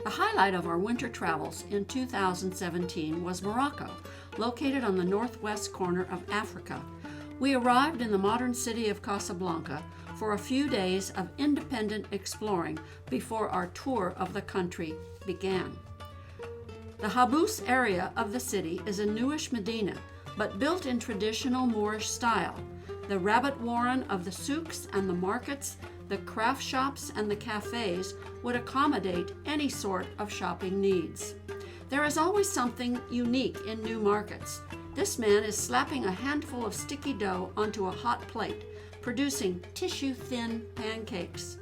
The highlight of our winter travels in 2017 was Morocco, located on the northwest corner of Africa. We arrived in the modern city of Casablanca for a few days of independent exploring before our tour of the country began. The Habous area of the city is a newish Medina, but built in traditional Moorish style. The rabbit warren of the souks and the markets, the craft shops and the cafes would accommodate any sort of shopping needs. There is always something unique in new markets. This man is slapping a handful of sticky dough onto a hot plate, producing tissue-thin pancakes.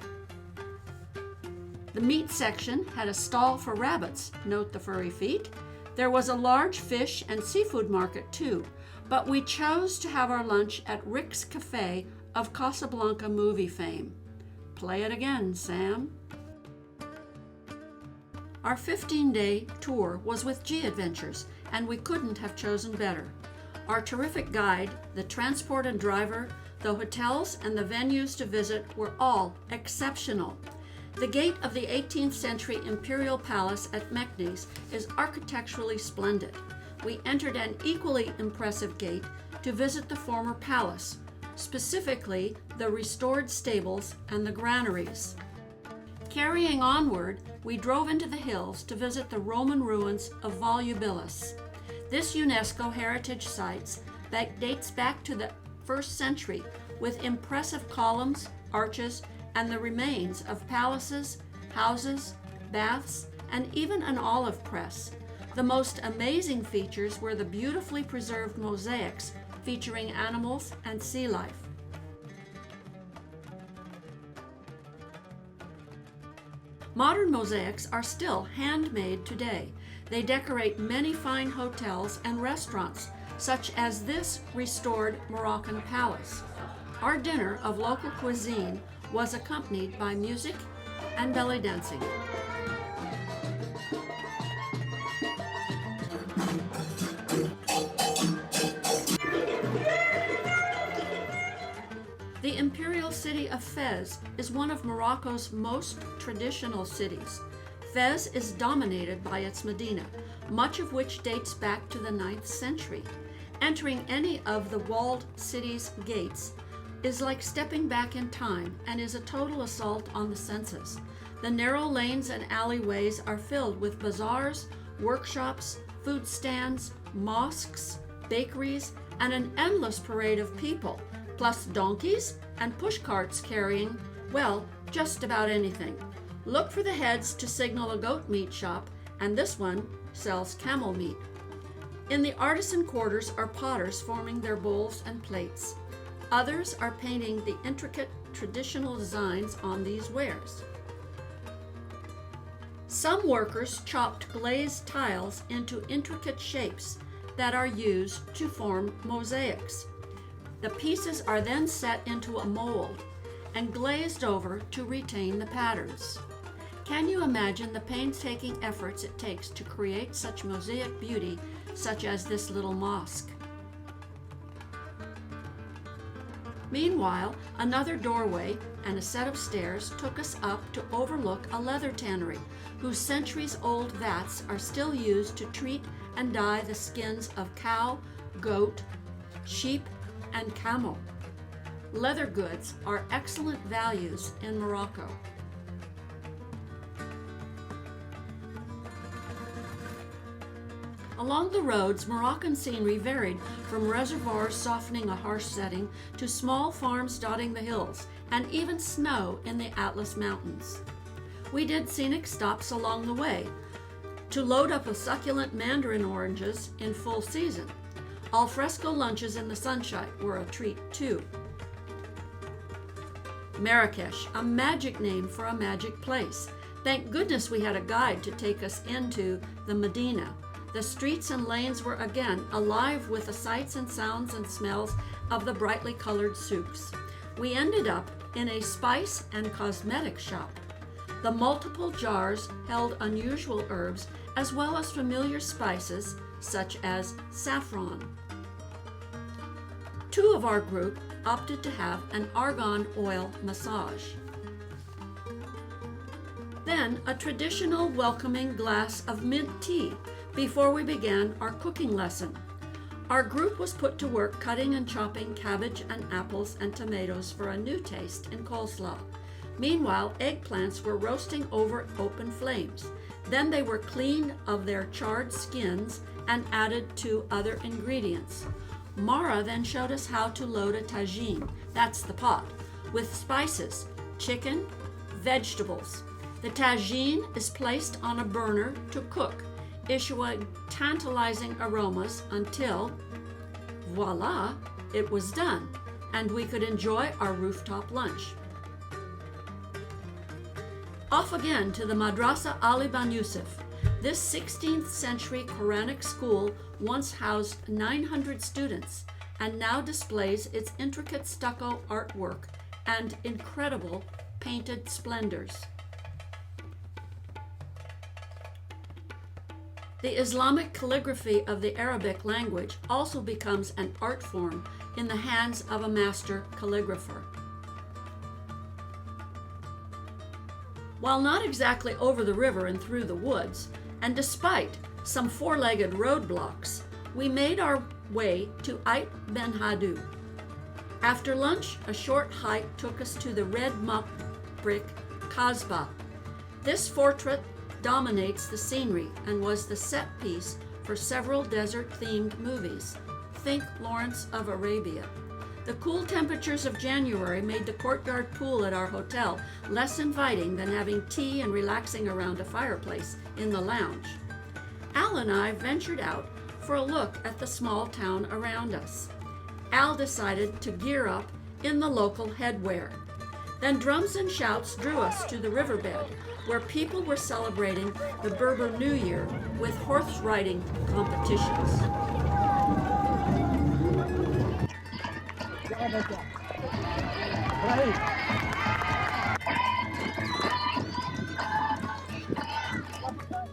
The meat section had a stall for rabbits, note the furry feet. There was a large fish and seafood market too, but we chose to have our lunch at Rick's Cafe of Casablanca movie fame. Play it again, Sam. Our 15-day tour was with G Adventures, and we couldn't have chosen better. Our terrific guide, the transport and driver, the hotels, and the venues to visit were all exceptional. The gate of the 18th century imperial palace at Meknes is architecturally splendid. We entered an equally impressive gate to visit the former palace, specifically the restored stables and the granaries. Carrying onward, we drove into the hills to visit the Roman ruins of Volubilis. This UNESCO heritage site that dates back to the 1st century with impressive columns, arches, and the remains of palaces, houses, baths, and even an olive press. The most amazing features were the beautifully preserved mosaics featuring animals and sea life. Modern mosaics are still handmade today. They decorate many fine hotels and restaurants, such as this restored Moroccan palace. Our dinner of local cuisine was accompanied by music and belly dancing. The imperial city of Fez is one of Morocco's most traditional cities. Fez is dominated by its Medina, much of which dates back to the 9th century. Entering any of the walled city's gates is like stepping back in time and is a total assault on the senses. The narrow lanes and alleyways are filled with bazaars, workshops, food stands, mosques, bakeries, and an endless parade of people, plus donkeys and pushcarts carrying, well, just about anything. Look for the heads to signal a goat meat shop, and this one sells camel meat. In the artisan quarters are potters forming their bowls and plates. Others are painting the intricate traditional designs on these wares. Some workers chopped glazed tiles into intricate shapes that are used to form mosaics. The pieces are then set into a mold and glazed over to retain the patterns. Can you imagine the painstaking efforts it takes to create such mosaic beauty, such as this little mosque? Meanwhile, another doorway and a set of stairs took us up to overlook a leather tannery, whose centuries-old vats are still used to treat and dye the skins of cow, goat, sheep, and camel. Leather goods are excellent values in Morocco. Along the roads, Moroccan scenery varied from reservoirs softening a harsh setting to small farms dotting the hills, and even snow in the Atlas Mountains. We did scenic stops along the way to load up with succulent mandarin oranges in full season. Al fresco lunches in the sunshine were a treat too. Marrakesh, a magic name for a magic place. Thank goodness we had a guide to take us into the Medina. The streets and lanes were again alive with the sights and sounds and smells of the brightly colored souks. We ended up in a spice and cosmetic shop. The multiple jars held unusual herbs as well as familiar spices such as saffron. Two of our group opted to have an argan oil massage. Then a traditional welcoming glass of mint tea before we began our cooking lesson. Our group was put to work cutting and chopping cabbage and apples and tomatoes for a new taste in coleslaw. Meanwhile, eggplants were roasting over open flames. Then they were cleaned of their charred skins and added to other ingredients. Mara then showed us how to load a tagine, that's the pot, with spices, chicken, vegetables. The tagine is placed on a burner to cook, issuing tantalizing aromas until, voila, it was done, and we could enjoy our rooftop lunch. Off again to the Madrasa Ali Ban Yusuf. This 16th century Quranic school once housed 900 students and now displays its intricate stucco artwork and incredible painted splendors. The Islamic calligraphy of the Arabic language also becomes an art form in the hands of a master calligrapher. While not exactly over the river and through the woods, and despite some four-legged roadblocks, we made our way to Ait Ben Hadu. After lunch, a short hike took us to the red muck brick Kasbah. This fortress dominates the scenery and was the set piece for several desert-themed movies. Think Lawrence of Arabia. The cool temperatures of January made the courtyard pool at our hotel less inviting than having tea and relaxing around a fireplace in the lounge. Al and I ventured out for a look at the small town around us. Al decided to gear up in the local headwear. Then drums and shouts drew us to the riverbed, where people were celebrating the Berber New Year with horse riding competitions.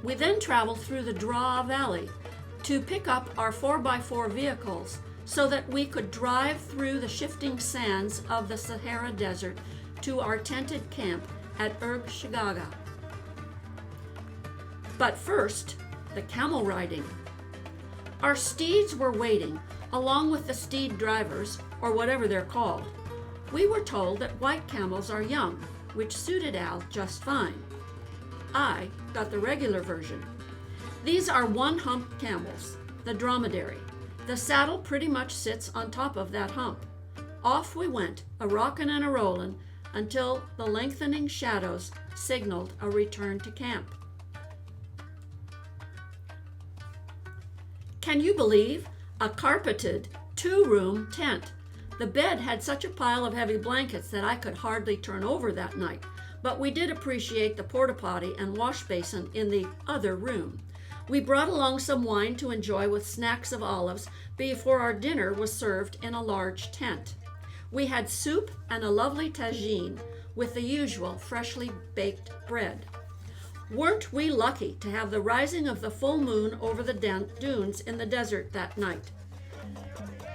We then traveled through the Draa Valley to pick up our 4x4 vehicles so that we could drive through the shifting sands of the Sahara Desert to our tented camp at Erg Shagaga. But first, the camel riding. Our steeds were waiting, along with the steed drivers, or whatever they're called. We were told that white camels are young, which suited Al just fine. I got the regular version. These are one-hump camels, the dromedary. The saddle pretty much sits on top of that hump. Off we went, a rockin' and a rollin', until the lengthening shadows signaled a return to camp. Can you believe? A carpeted two-room tent. The bed had such a pile of heavy blankets that I could hardly turn over that night, but we did appreciate the porta potty and wash basin in the other room. We brought along some wine to enjoy with snacks of olives before our dinner was served in a large tent. We had soup and a lovely tagine with the usual freshly baked bread. Weren't we lucky to have the rising of the full moon over the dunes in the desert that night?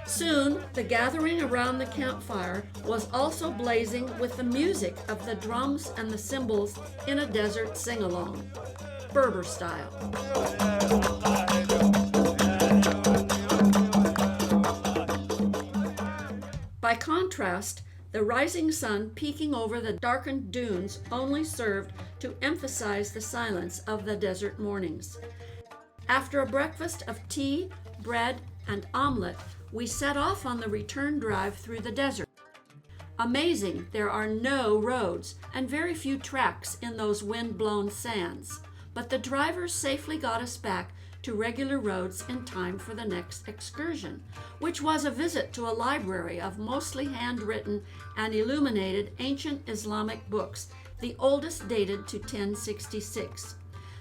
Soon, the gathering around the campfire was also blazing with the music of the drums and the cymbals in a desert sing-along, Berber style. By contrast, the rising sun peeking over the darkened dunes only served to emphasize the silence of the desert mornings. After a breakfast of tea, bread, and omelet, we set off on the return drive through the desert. Amazing, there are no roads and very few tracks in those wind-blown sands, but the drivers safely got us back to regular roads in time for the next excursion, which was a visit to a library of mostly handwritten and illuminated ancient Islamic books, the oldest dated to 1066.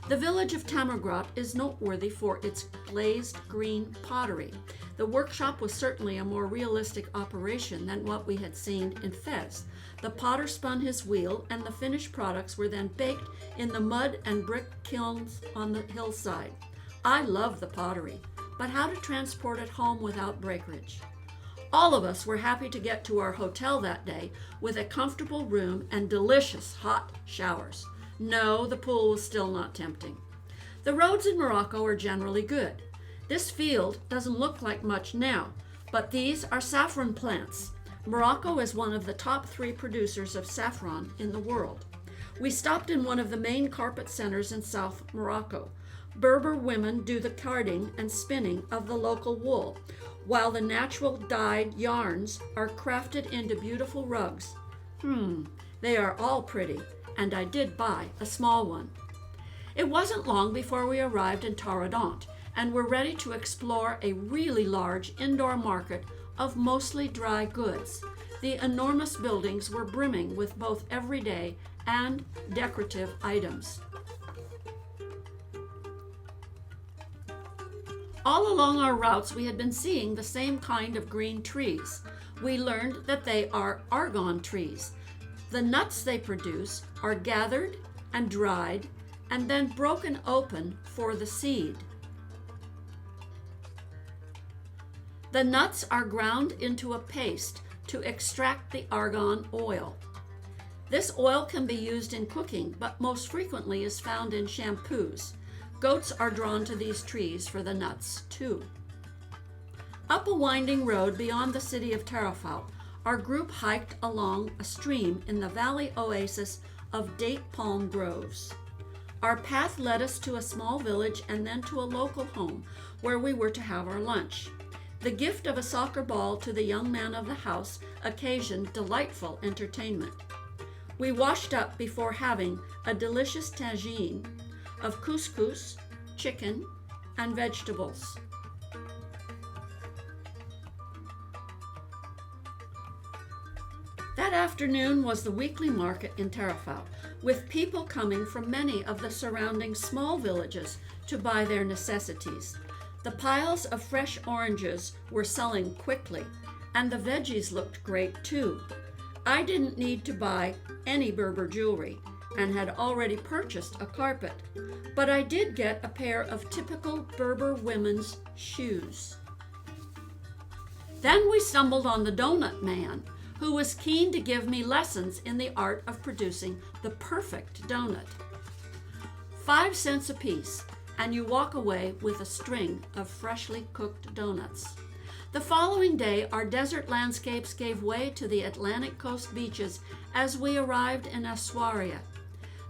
The village of Tamargrat is noteworthy for its glazed green pottery. The workshop was certainly a more realistic operation than what we had seen in Fez. The potter spun his wheel, and the finished products were then baked in the mud and brick kilns on the hillside. I love the pottery, but how to transport it home without breakage? All of us were happy to get to our hotel that day with a comfortable room and delicious hot showers. No, the pool was still not tempting. The roads in Morocco are generally good. This field doesn't look like much now, but these are saffron plants. Morocco is one of the top 3 producers of saffron in the world. We stopped in one of the main carpet centers in South Morocco. Berber women do the carding and spinning of the local wool, while the natural dyed yarns are crafted into beautiful rugs. They are all pretty, and I did buy a small one. It wasn't long before we arrived in Taradont and were ready to explore a really large indoor market of mostly dry goods. The enormous buildings were brimming with both everyday and decorative items. All along our routes, we had been seeing the same kind of green trees. We learned that they are argan trees. The nuts they produce are gathered and dried and then broken open for the seed. The nuts are ground into a paste to extract the argan oil. This oil can be used in cooking, but most frequently is found in shampoos. Goats are drawn to these trees for the nuts, too. Up a winding road beyond the city of Tarafal, our group hiked along a stream in the valley oasis of date palm groves. Our path led us to a small village and then to a local home where we were to have our lunch. The gift of a soccer ball to the young man of the house occasioned delightful entertainment. We washed up before having a delicious tagine of couscous, chicken, and vegetables. That afternoon was the weekly market in Tarafal, with people coming from many of the surrounding small villages to buy their necessities. The piles of fresh oranges were selling quickly, and the veggies looked great too. I didn't need to buy any Berber jewelry and had already purchased a carpet, but I did get a pair of typical Berber women's shoes. Then we stumbled on the donut man, who was keen to give me lessons in the art of producing the perfect donut. 5 cents a piece, and you walk away with a string of freshly cooked donuts. The following day, our desert landscapes gave way to the Atlantic coast beaches as we arrived in Aswaria.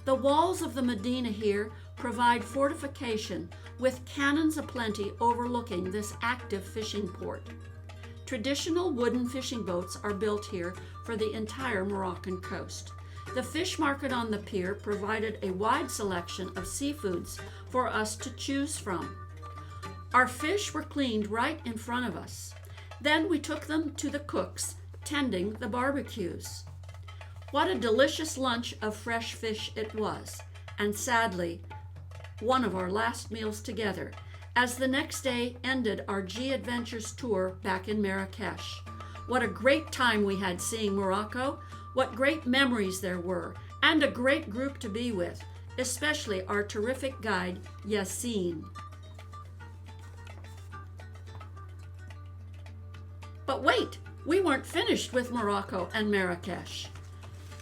The walls of the Medina here provide fortification with cannons aplenty overlooking this active fishing port. Traditional wooden fishing boats are built here for the entire Moroccan coast. The fish market on the pier provided a wide selection of seafoods for us to choose from. Our fish were cleaned right in front of us. Then we took them to the cooks tending the barbecues. What a delicious lunch of fresh fish it was, and sadly, one of our last meals together, as the next day ended our G Adventures tour back in Marrakesh. What a great time we had seeing Morocco, what great memories there were, and a great group to be with, especially our terrific guide, Yassine. But wait, we weren't finished with Morocco and Marrakesh.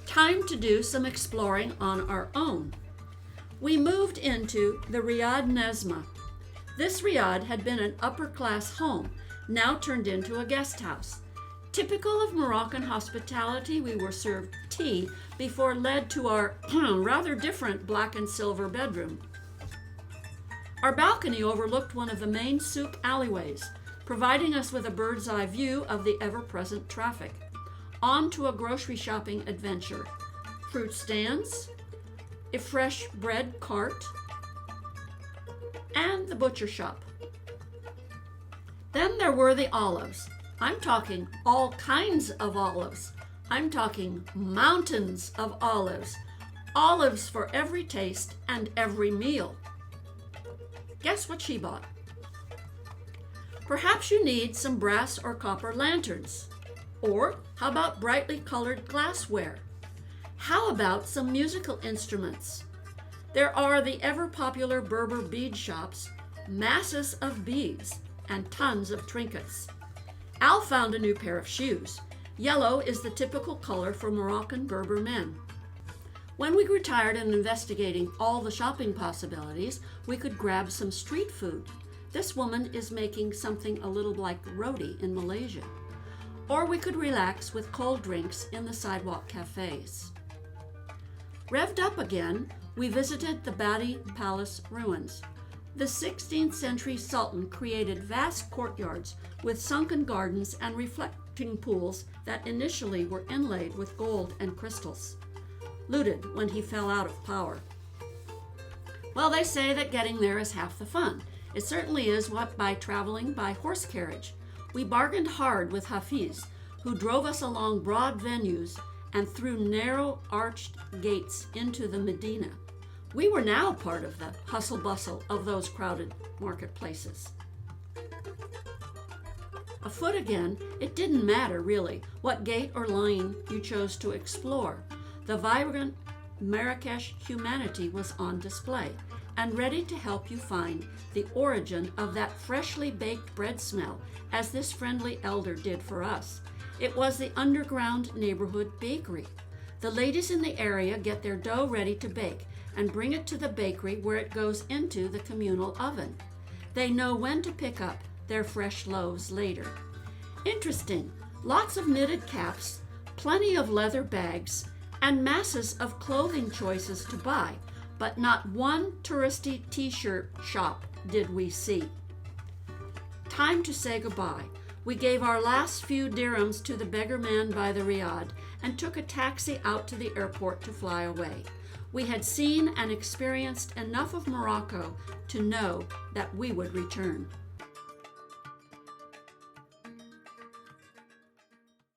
Time to do some exploring on our own. We moved into the Riad Nezma. This riad had been an upper-class home, now turned into a guest house. Typical of Moroccan hospitality, we were served tea before led to our rather different black and silver bedroom. Our balcony overlooked one of the main souk alleyways, providing us with a bird's-eye view of the ever-present traffic. On to a grocery shopping adventure. Fruit stands, a fresh bread cart, and the butcher shop. Then there were the olives. I'm talking all kinds of olives. I'm talking mountains of olives. Olives for every taste and every meal. Guess what she bought? Perhaps you need some brass or copper lanterns. Or how about brightly colored glassware? How about some musical instruments? There are the ever-popular Berber bead shops, masses of beads, and tons of trinkets. Al found a new pair of shoes. Yellow is the typical color for Moroccan Berber men. When we grew tired of investigating all the shopping possibilities, we could grab some street food. This woman is making something a little like roti in Malaysia. Or we could relax with cold drinks in the sidewalk cafes. Revved up again, we visited the Badi Palace ruins. The 16th century Sultan created vast courtyards with sunken gardens and reflecting pools that initially were inlaid with gold and crystals, looted when he fell out of power. Well, they say that getting there is half the fun. It certainly is by traveling by horse carriage. We bargained hard with Hafiz, who drove us along broad venues and through narrow arched gates into the Medina. We were now part of the hustle-bustle of those crowded marketplaces. Afoot again, it didn't matter really what gate or lane you chose to explore. The vibrant Marrakesh humanity was on display and ready to help you find the origin of that freshly baked bread smell, as this friendly elder did for us. It was the underground neighborhood bakery. The ladies in the area get their dough ready to bake and bring it to the bakery where it goes into the communal oven. They know when to pick up their fresh loaves later. Interesting, lots of knitted caps, plenty of leather bags, and masses of clothing choices to buy, but not one touristy t-shirt shop did we see. Time to say goodbye. We gave our last few dirhams to the beggar man by the riad and took a taxi out to the airport to fly away. We had seen and experienced enough of Morocco to know that we would return.